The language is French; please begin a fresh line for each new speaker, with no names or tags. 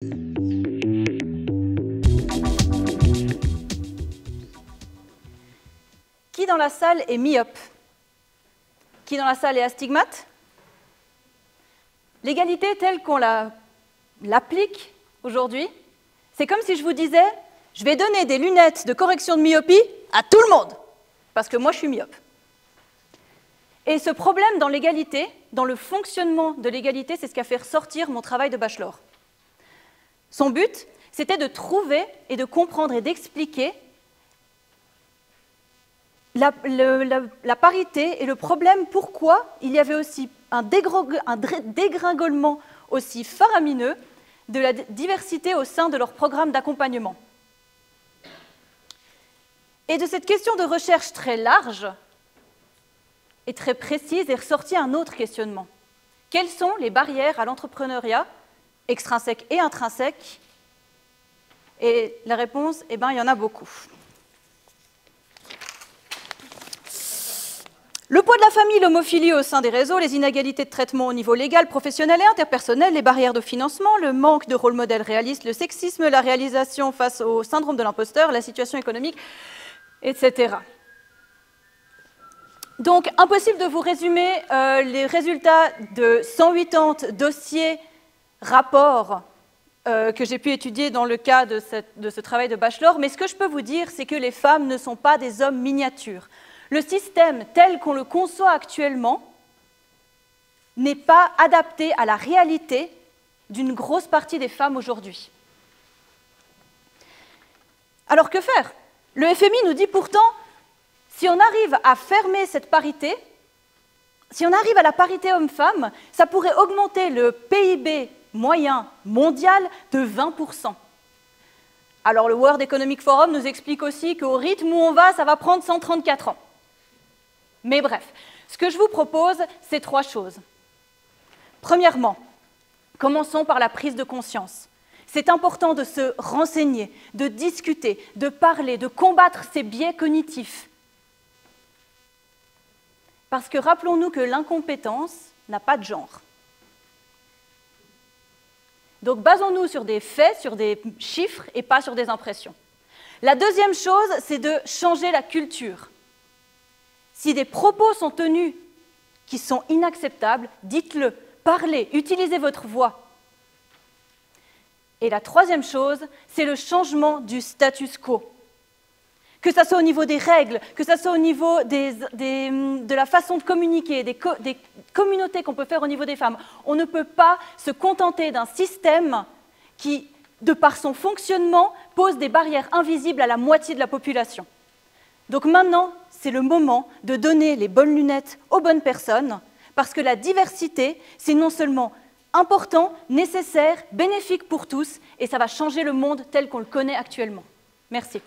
Qui dans la salle est myope? Qui dans la salle est astigmate? L'égalité telle qu'on l'applique aujourd'hui, c'est comme si je vous disais « je vais donner des lunettes de correction de myopie à tout le monde, parce que moi je suis myope ». Et ce problème dans l'égalité, dans le fonctionnement de l'égalité, c'est ce qui a fait ressortir mon travail de bachelor. Son but, c'était de trouver et de comprendre et d'expliquer la parité et le problème pourquoi il y avait aussi un dégringolement aussi faramineux de la diversité au sein de leur programme d'accompagnement. Et de cette question de recherche très large et très précise est ressorti un autre questionnement. Quelles sont les barrières à l'entrepreneuriat, extrinsèques et intrinsèques? Et la réponse, eh bien, il y en a beaucoup. Le poids de la famille, l'homophilie au sein des réseaux, les inégalités de traitement au niveau légal, professionnel et interpersonnel, les barrières de financement, le manque de rôle modèle réaliste, le sexisme, la réalisation face au syndrome de l'imposteur, la situation économique, etc. Donc, impossible de vous résumer les résultats de 180 dossiers, rapports que j'ai pu étudier dans le cas de ce travail de bachelor, mais ce que je peux vous dire, c'est que les femmes ne sont pas des hommes miniatures. Le système tel qu'on le conçoit actuellement n'est pas adapté à la réalité d'une grosse partie des femmes aujourd'hui. Alors que faire? Le FMI nous dit pourtant, si on arrive à fermer cette parité, si on arrive à la parité homme-femme, ça pourrait augmenter le PIB moyen mondial de 20%. Alors le World Economic Forum nous explique aussi qu'au rythme où on va, ça va prendre 134 ans. Mais bref, ce que je vous propose, c'est 3 choses. Premièrement, commençons par la prise de conscience. C'est important de se renseigner, de discuter, de parler, de combattre ces biais cognitifs. Parce que rappelons-nous que l'incompétence n'a pas de genre. Donc basons-nous sur des faits, sur des chiffres et pas sur des impressions. La deuxième chose, c'est de changer la culture. Si des propos sont tenus qui sont inacceptables, dites-le, parlez, utilisez votre voix. Et la troisième chose, c'est le changement du status quo. Que ce soit au niveau des règles, que ce soit au niveau de la façon de communiquer, des communautés qu'on peut faire au niveau des femmes. On ne peut pas se contenter d'un système qui, de par son fonctionnement, pose des barrières invisibles à la moitié de la population. Donc maintenant, c'est le moment de donner les bonnes lunettes aux bonnes personnes, parce que la diversité, c'est non seulement important, nécessaire, bénéfique pour tous, et ça va changer le monde tel qu'on le connaît actuellement. Merci.